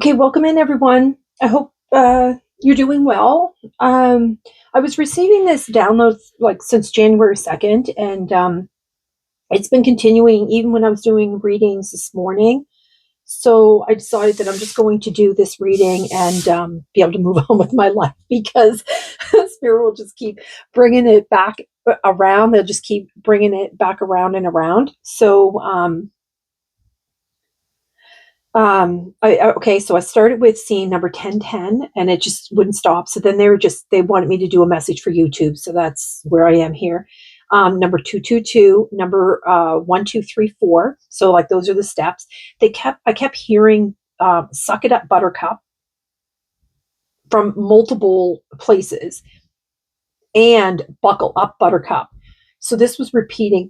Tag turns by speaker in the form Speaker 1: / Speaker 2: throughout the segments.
Speaker 1: Okay, welcome in everyone. I hope you're doing well. I was receiving this download like since January 2nd, and it's been continuing even when I was doing readings this morning. So I decided that I'm just going to do this reading and be able to move on with my life because Spirit will just keep bringing it back around. They'll just keep bringing it back around and around. So okay, so I started with scene number 1010 and it just wouldn't stop. So then they wanted me to do a message for YouTube. So that's where I am here. Number 222, number 1234. So like those are the steps. I kept hearing, suck it up, buttercup, from multiple places, and buckle up, buttercup. So this was repeating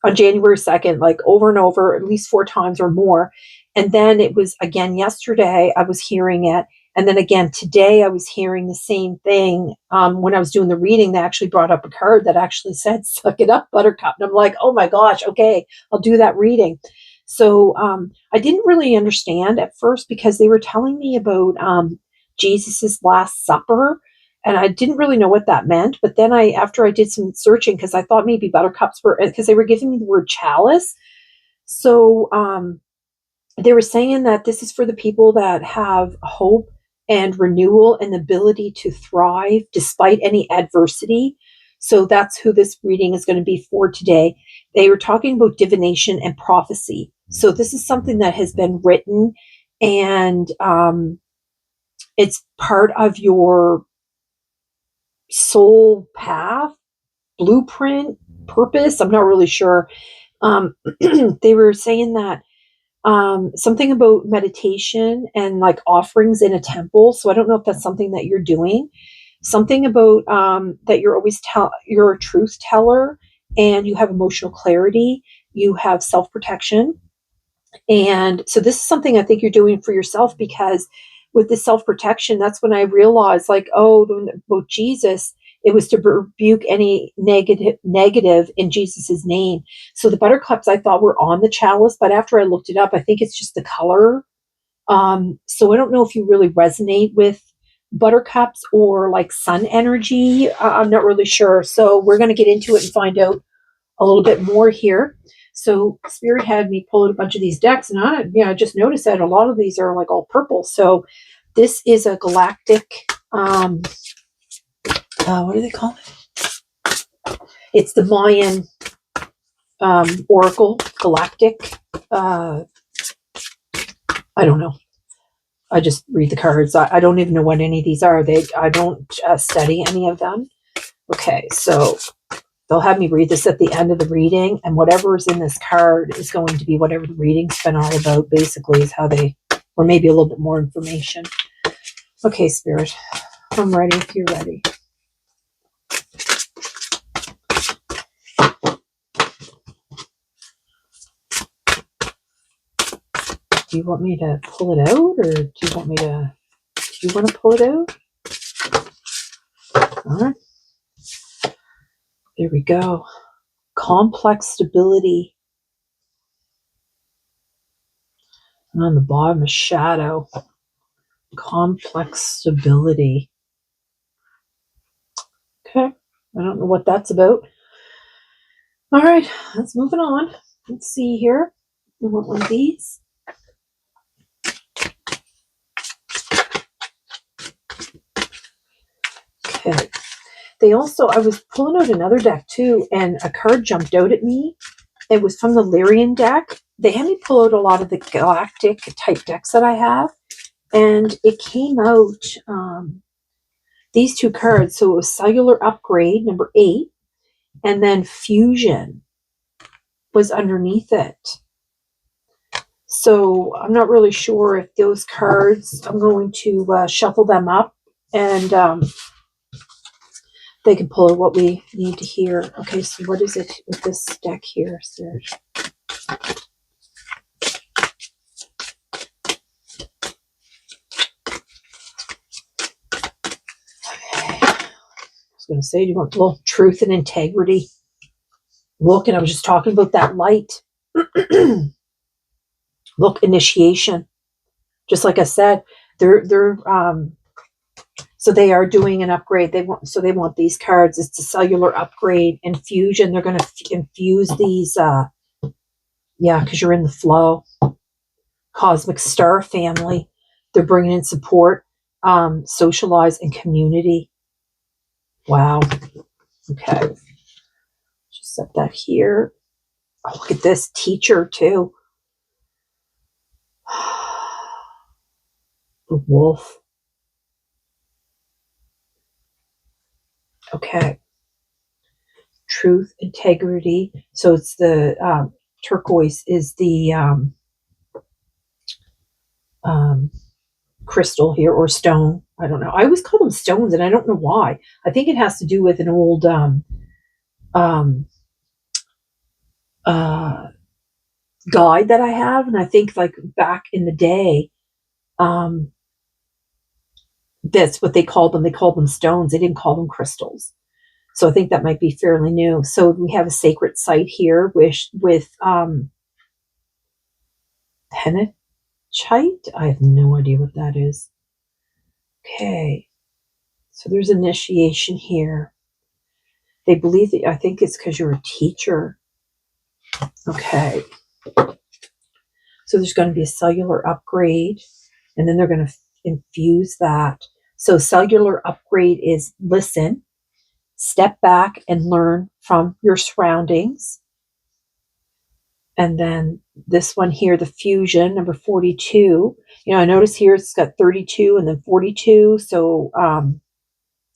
Speaker 1: on January 2nd, like over and over, at least 4 times or more. And then it was again yesterday, I was hearing it. And then again today, I was hearing the same thing. When I was doing the reading, they actually brought up a card that actually said, suck it up, buttercup. And I'm like, oh my gosh, okay, I'll do that reading. So I didn't really understand at first because they were telling me about Jesus's Last Supper. And I didn't really know what that meant. But then after I did some searching, because I thought maybe buttercups were, because they were giving me the word chalice. So they were saying that this is for the people that have hope and renewal and the ability to thrive despite any adversity. So that's who this reading is going to be for today. They were talking about divination and prophecy. So this is something that has been written, and it's part of your soul path, blueprint, purpose. I'm not really sure. They were saying that something about meditation and like offerings in a temple. So I don't know if that's something that you're doing. Something about that you're a truth teller and you have emotional clarity. You have self-protection. And so this is something I think you're doing for yourself, because with the self-protection, that's when I realized, like, oh, about Jesus, it was to rebuke any negative in Jesus's name. So the buttercups I thought were on the chalice, but after I looked it up, I think it's just the color. So I don't know if you really resonate with buttercups or like sun energy. I'm not really sure. So we're going to get into it and find out a little bit more here. So Spirit had me pull out a bunch of these decks, and I just noticed that a lot of these are like all purple. So this is a galactic, what do they call it? It's the Mayan Oracle Galactic. I don't know. I just read the cards. I don't even know what any of these are. I don't study any of them. Okay, so they'll have me read this at the end of the reading, and whatever is in this card is going to be whatever the reading's been all about, basically, is how or maybe a little bit more information. Okay, Spirit, I'm ready if you're ready. Do you want me to pull it out, or do you want to pull it out? All right. There we go. Complex stability. And on the bottom, a shadow. Complex stability. Okay. I don't know what that's about. All right. Let's move it on. Let's see here. I want one of these. Okay. I was pulling out another deck too, and a card jumped out at me. It was from the Lyrian deck. They had me pull out a lot of the galactic type decks that I have, and it came out these two cards. So it was Cellular Upgrade, number 8, and then Fusion was underneath it. So I'm not really sure if those cards, I'm going to shuffle them up, and they can pull what we need to hear. Okay, so what is it with this deck here, Serge? I was going to say, do you want a little truth and integrity? Look, and I was just talking about that light. Look, initiation. Just like I said, they're so they are doing an upgrade. They want these cards. It's a cellular upgrade infusion. They're going to infuse these. Yeah, because you're in the flow. Cosmic star family. They're bringing in support, socialize, and community. Wow. Okay. Just set that here. Oh, look at this teacher too. The wolf. Okay. Truth, integrity. So it's the turquoise is the um, crystal here or stone. I don't know. I always call them stones, and I don't know why. I think it has to do with an old um, uh, guide that I have, and I think like back in the day, um, that's what they called them. They called them stones. They didn't call them crystals. So I think that might be fairly new. So we have a sacred site here with pennantite. I have no idea what that is. Okay. So there's initiation here. They believe that, I think it's because you're a teacher. Okay. So there's going to be a cellular upgrade, and then they're going to infuse that. So cellular upgrade is listen, step back and learn from your surroundings. And then this one here, the fusion, number 42. I notice here it's got 32 and then 42. So,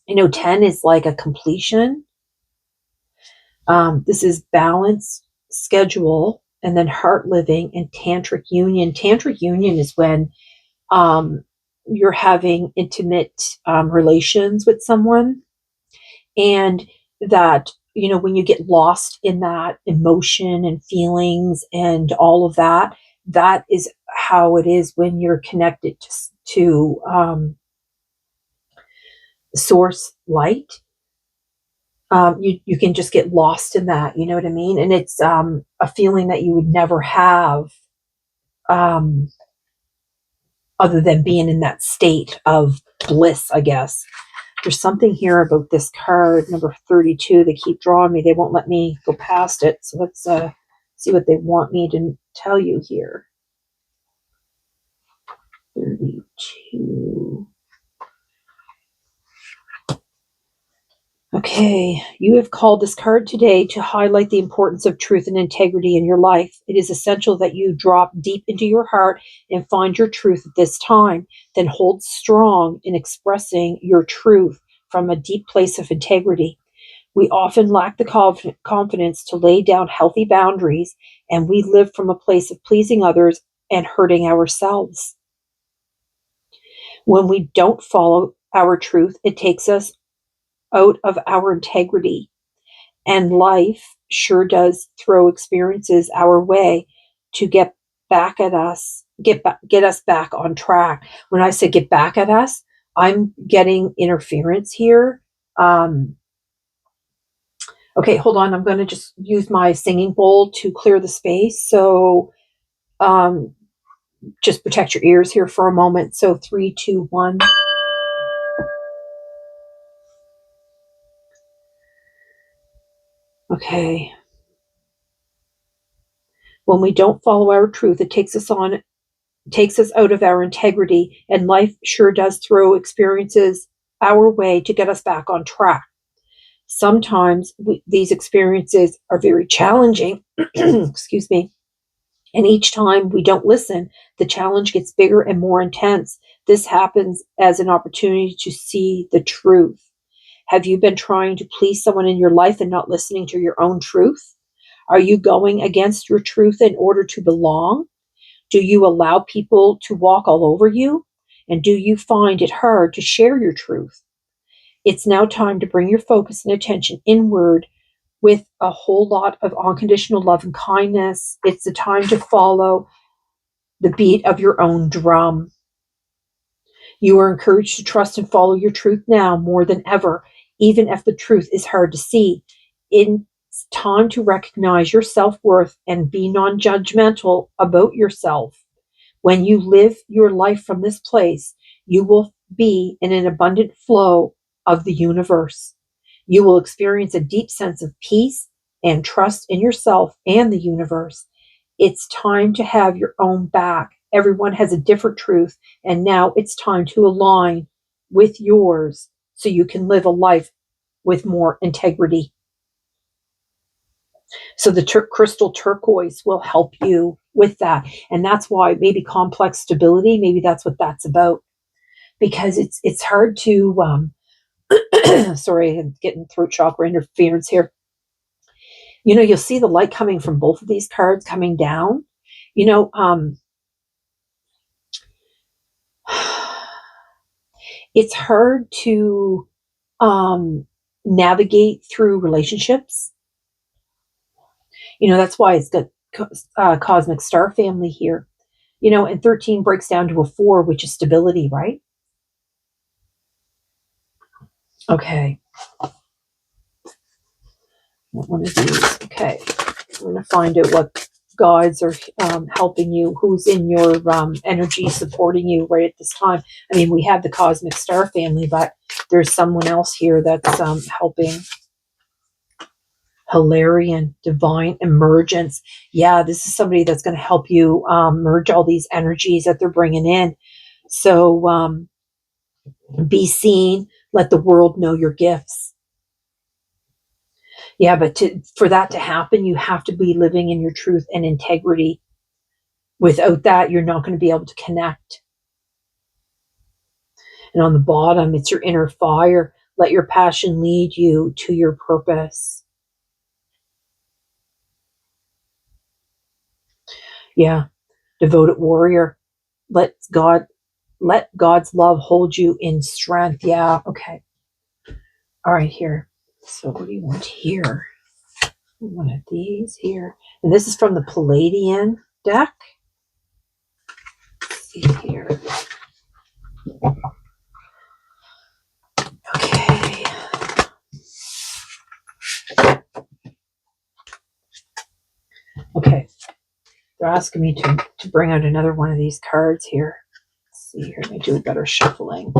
Speaker 1: 10 is like a completion. This is balance, schedule, and then heart living and tantric union. Tantric union is when you're having intimate relations with someone, and that when you get lost in that emotion and feelings and all of that, that is how it is when you're connected to source light. You can just get lost in that, you know what I mean? And it's a feeling that you would never have um, other than being in that state of bliss, I guess. There's something here about this card, number 32. They keep drawing me. They won't let me go past it. So let's see what they want me to tell you here. 32. Okay, you have called this card today to highlight the importance of truth and integrity in your life. It is essential that you drop deep into your heart and find your truth at this time. Then hold strong in expressing your truth from a deep place of integrity. We often lack the confidence to lay down healthy boundaries, and we live from a place of pleasing others and hurting ourselves. When we don't follow our truth, it takes us out of our integrity. And life sure does throw experiences our way to get back at us, get us back on track. When I say get back at us, I'm getting interference here. Okay, hold on. I'm going to just use my singing bowl to clear the space. So just protect your ears here for a moment. So 3, 2, 1. Okay. When we don't follow our truth, it takes us out of our integrity, and life sure does throw experiences our way to get us back on track. Sometimes these experiences are very challenging, excuse me, and each time we don't listen, the challenge gets bigger and more intense. This happens as an opportunity to see the truth. Have you been trying to please someone in your life and not listening to your own truth? Are you going against your truth in order to belong? Do you allow people to walk all over you? And do you find it hard to share your truth? It's now time to bring your focus and attention inward with a whole lot of unconditional love and kindness. It's the time to follow the beat of your own drum. You are encouraged to trust and follow your truth now more than ever, even if the truth is hard to see. It's time to recognize your self-worth and be non-judgmental about yourself. When you live your life from this place, you will be in an abundant flow of the universe. You will experience a deep sense of peace and trust in yourself and the universe. It's time to have your own back. Everyone has a different truth, and now it's time to align with yours so you can live a life with more integrity. So the crystal turquoise will help you with that. And that's why maybe complex stability, maybe that's what that's about. Because it's hard to sorry, I'm getting throat chakra interference here. You know, you'll see the light coming from both of these cards coming down. You know, it's hard to navigate through relationships. You know, that's why it's got cosmic star family here. You know, and 13 breaks down to a 4, which is stability, right? Okay. One of these. Okay. I'm going to find out what guides are helping you, who's in your energy supporting you right at this time. I mean, we have the cosmic star family, but there's someone else here that's helping. Hilarion, divine emergence. Yeah, this is somebody that's going to help you merge all these energies that they're bringing in. So be seen, let the world know your gifts. Yeah, but for that to happen, you have to be living in your truth and integrity. Without that, you're not going to be able to connect. And on the bottom, it's your inner fire. Let your passion lead you to your purpose. Yeah, devoted warrior. Let God's love hold you in strength. Yeah, okay. All right, here. So what do you want here? One of these here. And this is from the Palladian deck. Let's see here. Okay. Okay. They're asking me to bring out another one of these cards here. Let's see here. Let me do a better shuffling.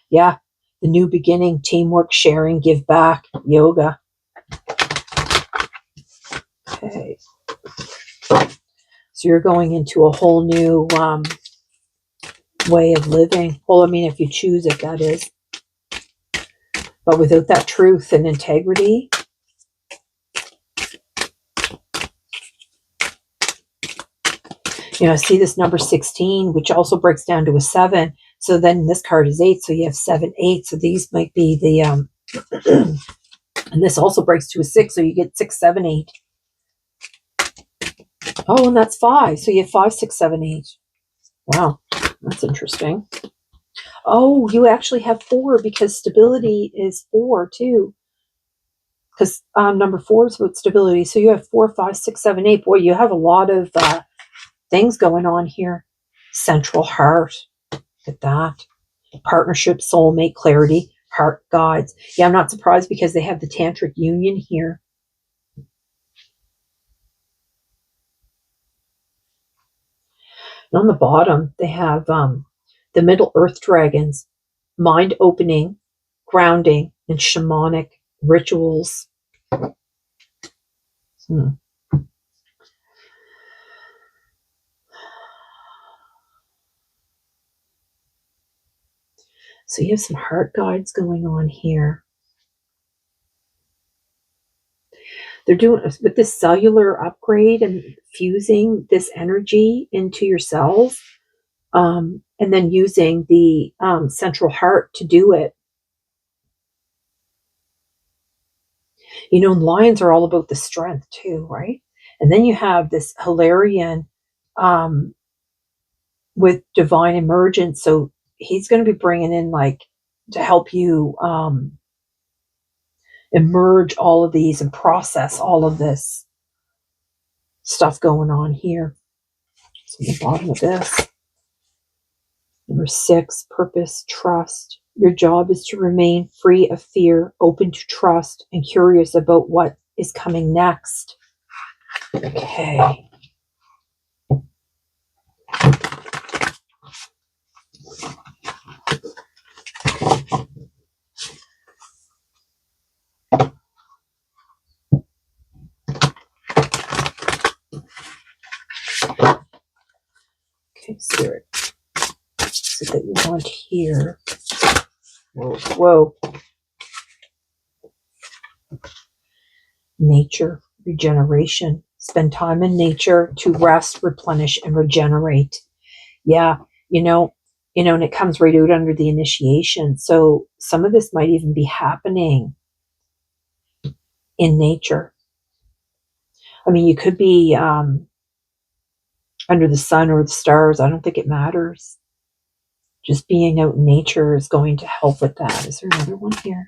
Speaker 1: Yeah. The new beginning, teamwork, sharing, give back, yoga. Okay. So you're going into a whole new way of living. Well, I mean, if you choose it, that is. But without that truth and integrity, you know, I see this number 16, which also breaks down to a 7. So then this card is 8. So you have 7, 8. So these might be the, and this also breaks to a 6. So you get 6, 7, 8. Oh, and that's 5. So you have 5, 6, 7, 8. Wow. That's interesting. Oh, you actually have 4 because stability is 4 too. Because number 4 is about stability. So you have 4, 5, 6, 7, 8. Boy, you have a lot of things going on here. Central heart. Look at that. Partnership, soulmate, clarity, heart guides. Yeah, I'm not surprised because they have the tantric union here. And on the bottom, they have the Middle Earth dragons, mind opening, grounding, and shamanic rituals. So you have some heart guides going on here. They're doing with this cellular upgrade and fusing this energy into your cells, and then using the central heart to do it. You know, lions are all about the strength too, right? And then you have this Hilarion with divine emergence. So he's going to be bringing in like to help you emerge all of these and process all of this stuff going on here. So the bottom of this. Number 6, purpose, trust. Your job is to remain free of fear, open to trust, and curious about what is coming next. Okay. is it that you want here? Whoa, whoa. Nature, regeneration. Spend time in nature to rest, replenish, and regenerate. Yeah, and it comes right out under the initiation. So some of this might even be happening in nature. I mean, you could be under the sun or the stars. I don't think it matters. Just being out in nature is going to help with that. Is there another one here?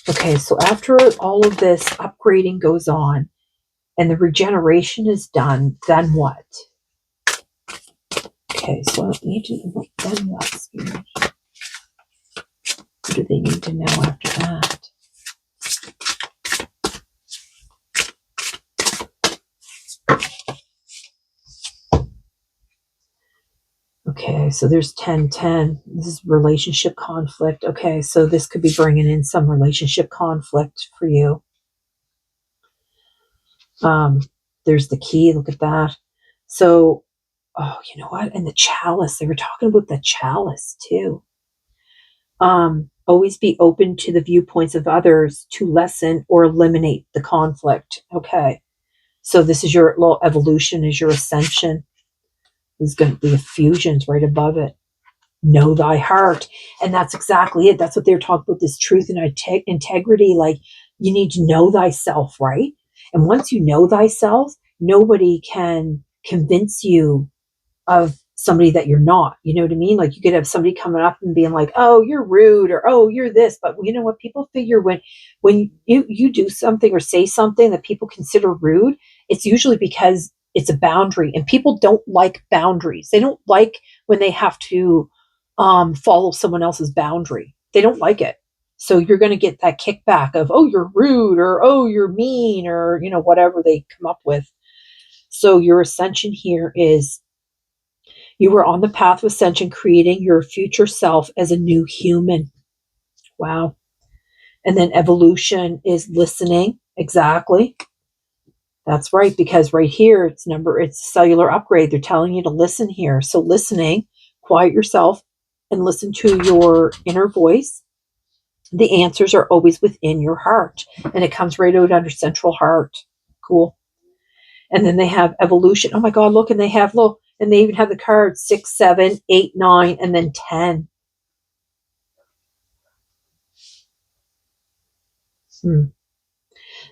Speaker 1: Okay, so after all of this upgrading goes on and the regeneration is done, then what? Okay, so I need to then what, Spirit? What do they need to know after that? Okay, so there's 10-10. This is relationship conflict. Okay, so this could be bringing in some relationship conflict for you. There's the key. Look at that. So, oh, you know what? And the chalice. They were talking about the chalice too. Always be open to the viewpoints of others to lessen or eliminate the conflict. Okay, so this is your little evolution, is your ascension. There's going to be effusions right above it. Know thy heart. And that's exactly it. That's what they're talking about, this truth and integrity. Like, you need to know thyself, right? And once you know thyself, nobody can convince you of somebody that you're not. You know what I mean? Like, you could have somebody coming up and being like, oh, you're rude, or oh, you're this. But you know what? People figure when you do something or say something that people consider rude, it's usually because it's a boundary, and people don't like boundaries. They don't like when they have to follow someone else's boundary. They don't like it. So you're going to get that kickback of, oh, you're rude, or oh, you're mean, or whatever they come up with. So your ascension here is, you are on the path of ascension, creating your future self as a new human. Wow. And then evolution is listening. Exactly. That's right, because right here it's cellular upgrade. They're telling you to listen here. So listening, quiet yourself and listen to your inner voice. The answers are always within your heart, and it comes right out under central heart. Cool. And then they have evolution. Oh my God, look, and they even have the cards 6, 7, 8, 9, and then 10.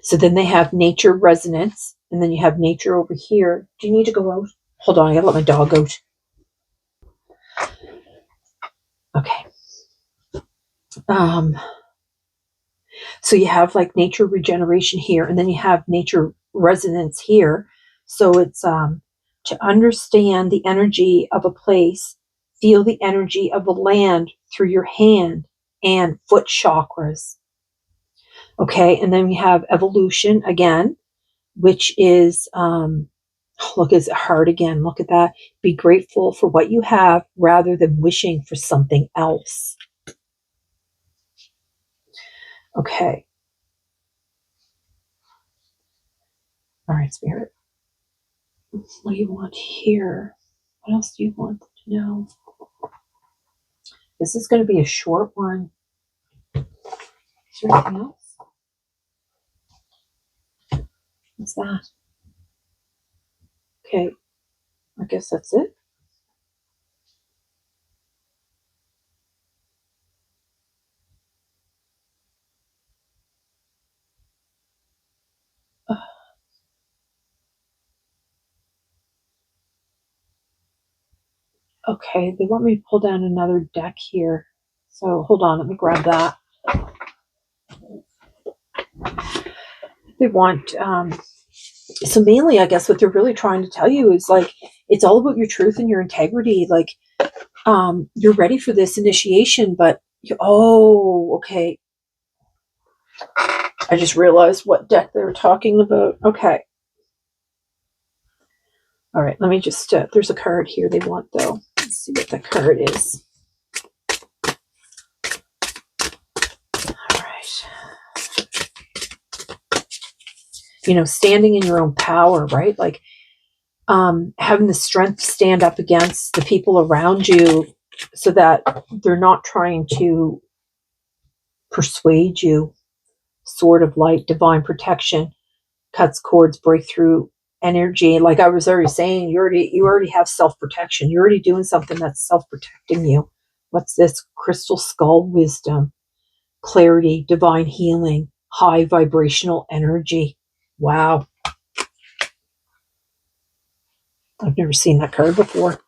Speaker 1: So then they have nature resonance, and then you have nature over here. Do you need to go out? Hold on, I gotta let my dog out. Okay. So you have like nature regeneration here, and then you have nature resonance here. So it's to understand the energy of a place, feel the energy of the land through your hand and foot chakras. Okay, and then we have evolution again, which is look, it's hard again. Look at that. Be grateful for what you have rather than wishing for something else. Okay. All right, Spirit. What do you want here? What else do you want to know? This is going to be a short one. Is there anything else? What's that? Okay. I guess that's it. Okay, they want me to pull down another deck here. So hold on, let me grab that. They want, so mainly, I guess what they're really trying to tell you is like, it's all about your truth and your integrity. Like, you're ready for this initiation, but okay. I just realized what deck they were talking about. Okay. All right, let me just, there's a card here they want though. Let's see what that card is. All right. standing in your own power, right? Like having the strength to stand up against the people around you so that they're not trying to persuade you. Sword of light, divine protection, cuts cords, breakthrough energy. Like I was already saying, you already have self-protection. You're already doing something that's self-protecting you. What's this? Crystal skull wisdom, clarity, divine healing, high vibrational energy. Wow. I've never seen that card before.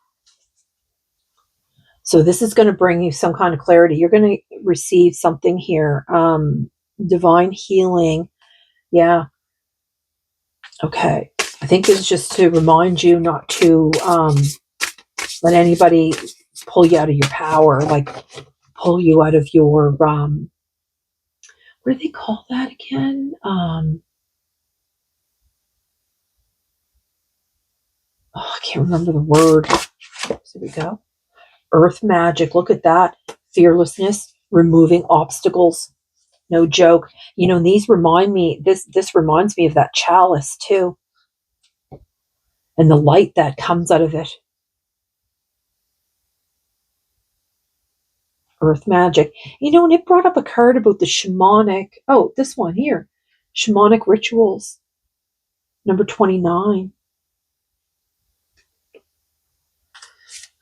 Speaker 1: So this is going to bring you some kind of clarity. You're going to receive something here. Divine healing. Yeah. Okay. I think this is just to remind you not to let anybody pull you out of your power, like pull you out of your, what do they call that again? I can't remember the word. Here we go. Earth magic. Look at that. Fearlessness, removing obstacles. No joke. These remind me, this reminds me of that chalice too. And the light that comes out of it. Earth magic. And it brought up a card about the shamanic. Oh, this one here. Shamanic rituals. Number 29.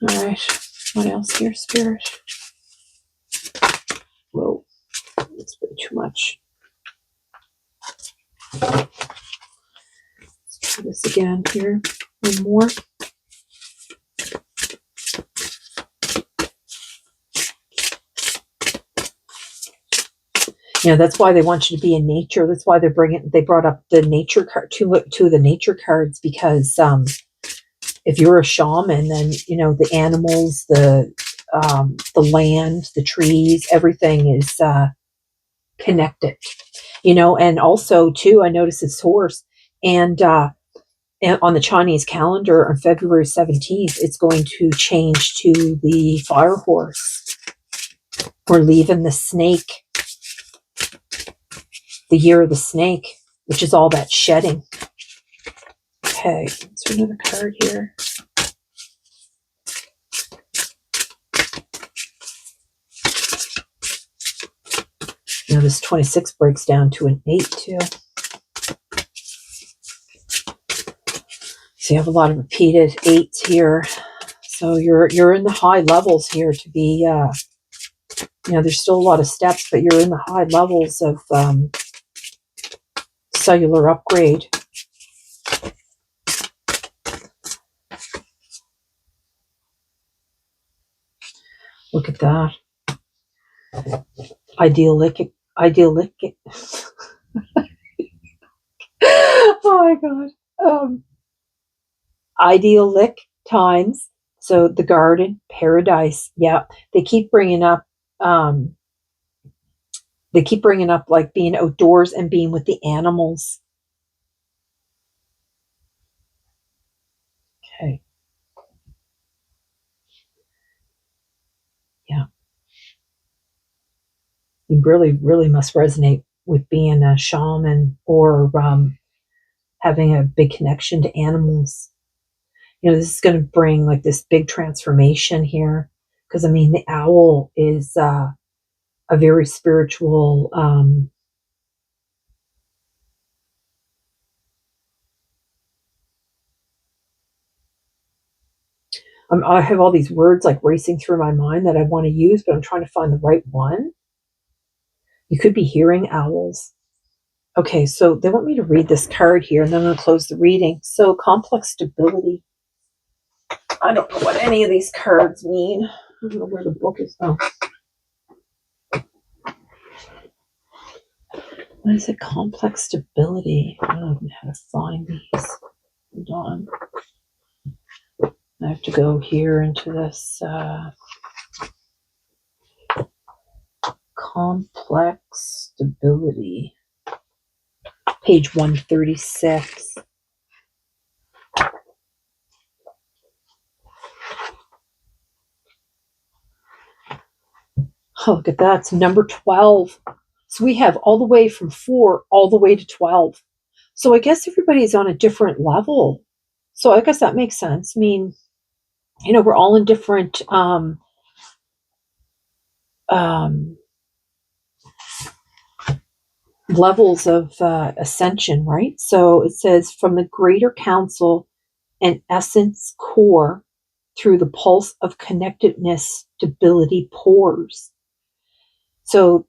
Speaker 1: All right. What else here, Spirit? Whoa. That's way too much. Let's try this again here. One more. That's why they want you to be in nature. That's why they brought up the nature card, two of the nature cards, because if you're a shaman, then the animals, the land, the trees, everything is connected. And also too, I noticed it's horse, and on the Chinese calendar on February 17th, it's going to change to the fire horse. We're leaving the snake. The year of the snake, which is all that shedding. Okay, let's do another card here. This 26 breaks down to an 8 too. So you have a lot of repeated 8s here. So you're in the high levels here to be. There's still a lot of steps, but you're in the high levels of cellular upgrade. Look at that. Idealic. Oh my God. Idealic times. So the garden, paradise. Yeah. They keep bringing up like being outdoors and being with the animals. Okay. Yeah. You really, really must resonate with being a shaman or having a big connection to animals. This is going to bring like this big transformation here. Because the owl is a very spiritual I have all these words like racing through my mind that I want to use, but I'm trying to find the right one. You could be hearing owls. Okay, so they want me to read this card here, and then I'm going to close the reading. So complex stability. I don't know what any of these cards mean. I don't know where the book is. Oh. What is it? Complex stability. I don't know how to find these. Hold on. I have to go here into this complex stability. Page 136. Oh, look at that. It's number 12. So we have all the way from 4 all the way to 12. So I guess everybody's on a different level. So I guess that makes sense. I mean, we're all in different um, levels of ascension, right? So it says from the greater council and essence core through the pulse of connectedness, stability pours. So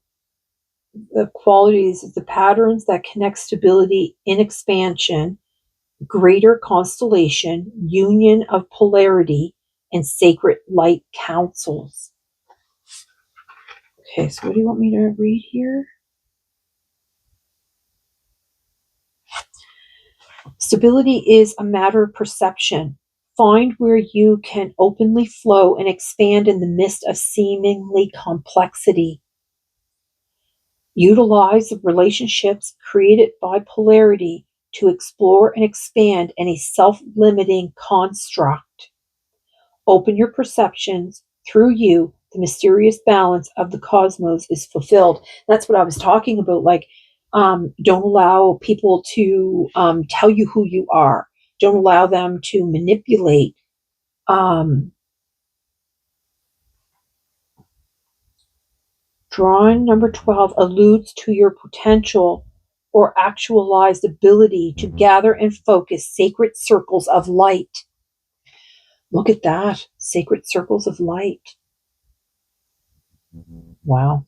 Speaker 1: the qualities of the patterns that connect stability in expansion, greater constellation, union of polarity, and sacred light councils. Okay, so what do you want me to read here? Stability is a matter of perception. Find where you can openly flow and expand in the midst of seemingly complexity. Utilize the relationships created by polarity to explore and expand any self-limiting construct. Open your perceptions. Through you, the mysterious balance of the cosmos is fulfilled. That's what I was talking about. Like, don't allow people to tell you who you are. Don't allow them to manipulate. Um, Drawing number 12 alludes to your potential or actualized ability to gather and focus sacred circles of light. Look at that. Sacred circles of light. Wow.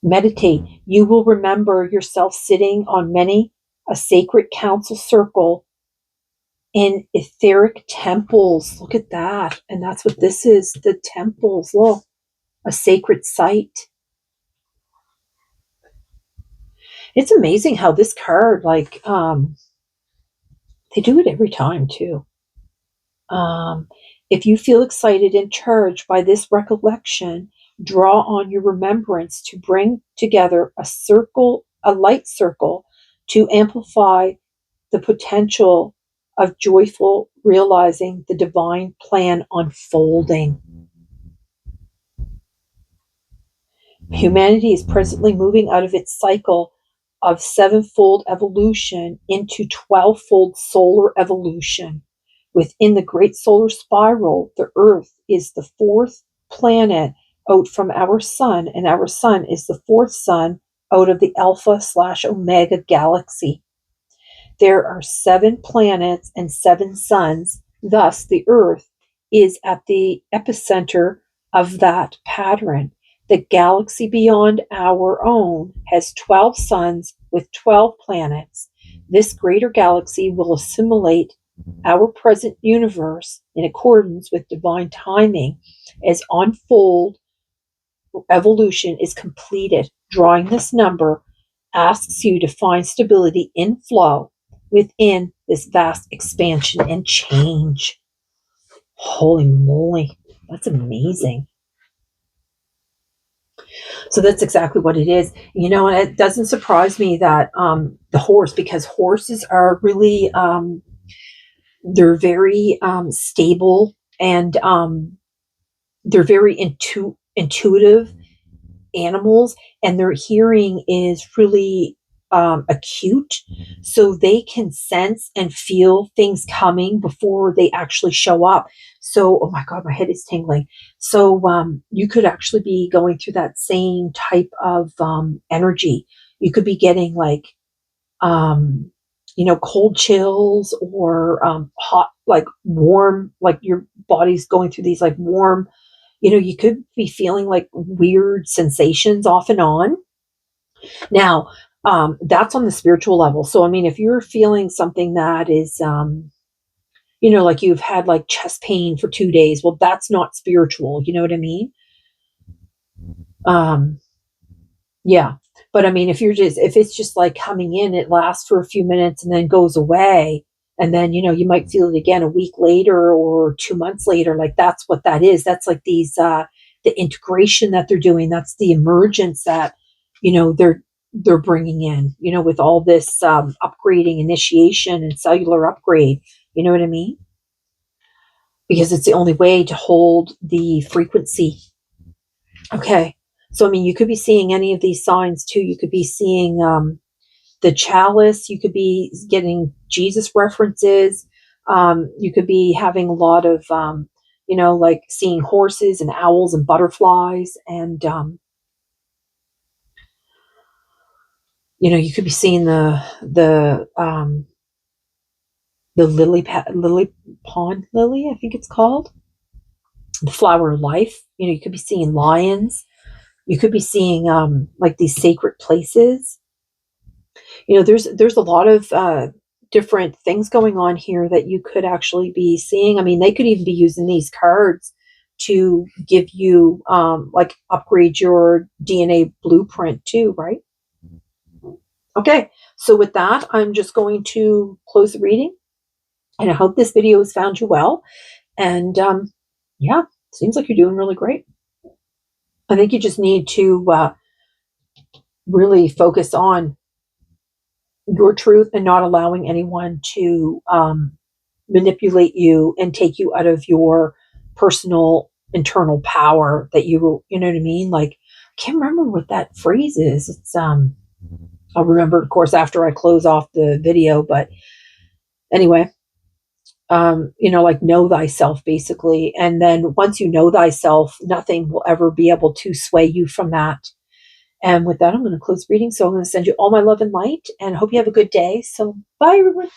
Speaker 1: Meditate. You will remember yourself sitting on many a sacred council circle in etheric temples. Look at that. And that's what this is, the temples. Look, a sacred site. It's amazing how this card, like, they do it every time too. Um, if you feel excited and charged by this recollection, draw on your remembrance to bring together a circle, a light circle, to amplify the potential of joyful realizing the divine plan unfolding. Humanity is presently moving out of its cycle of sevenfold evolution into 12-fold solar evolution. Within the great solar spiral, the Earth is the fourth planet out from our sun, and our sun is the fourth sun out of the Alpha/Omega galaxy. There are 7 planets and 7 suns, thus, the Earth is at the epicenter of that pattern. The galaxy beyond our own has 12 suns with 12 planets. This greater galaxy will assimilate our present universe in accordance with divine timing as unfold evolution is completed. Drawing this number asks you to find stability in flow within this vast expansion and change. Holy moly, that's amazing. So that's exactly what it is. And it doesn't surprise me that the horse, because horses are really, they're very stable, and they're very intuitive animals, and their hearing is really acute, so they can sense and feel things coming before they actually show up. So, oh my god, my head is tingling. So you could actually be going through that same type of energy. You could be getting like cold chills, or hot, like warm, like your body's going through these like warm, you could be feeling like weird sensations off and on. Now, that's on the spiritual level. So, I mean, if you're feeling something that is, like you've had like chest pain for 2 days, well, that's not spiritual. You know what I mean? Um, yeah. But I mean, if it's just like coming in, it lasts for a few minutes and then goes away. And then, you might feel it again a week later or 2 months later. Like, that's what that is. That's like the integration that they're doing. That's the emergence that, they're bringing in, with all this upgrading, initiation, and cellular upgrade. You know what I mean? Because it's the only way to hold the frequency. Okay. So, I mean, you could be seeing any of these signs too. You could be seeing the chalice, you could be getting Jesus references. You could be having a lot of, like seeing horses and owls and butterflies. And, you could be seeing the lily pond lily, I think it's called, the flower of life. You could be seeing lions. You could be seeing like these sacred places. There's a lot of different things going on here that you could actually be seeing. I mean, they could even be using these cards to give you like upgrade your DNA blueprint too, right? Okay, so with that, I'm just going to close the reading, and I hope this video has found you well. And yeah, seems like you're doing really great. I think you just need to really focus on your truth and not allowing anyone to manipulate you and take you out of your personal internal power that you know what I mean? Like, I can't remember what that phrase is. It's I'll remember, of course, after I close off the video. But anyway, like know thyself basically. And then once you know thyself, nothing will ever be able to sway you from that. And with that, I'm going to close reading. So I'm going to send you all my love and light and hope you have a good day. So bye, everyone.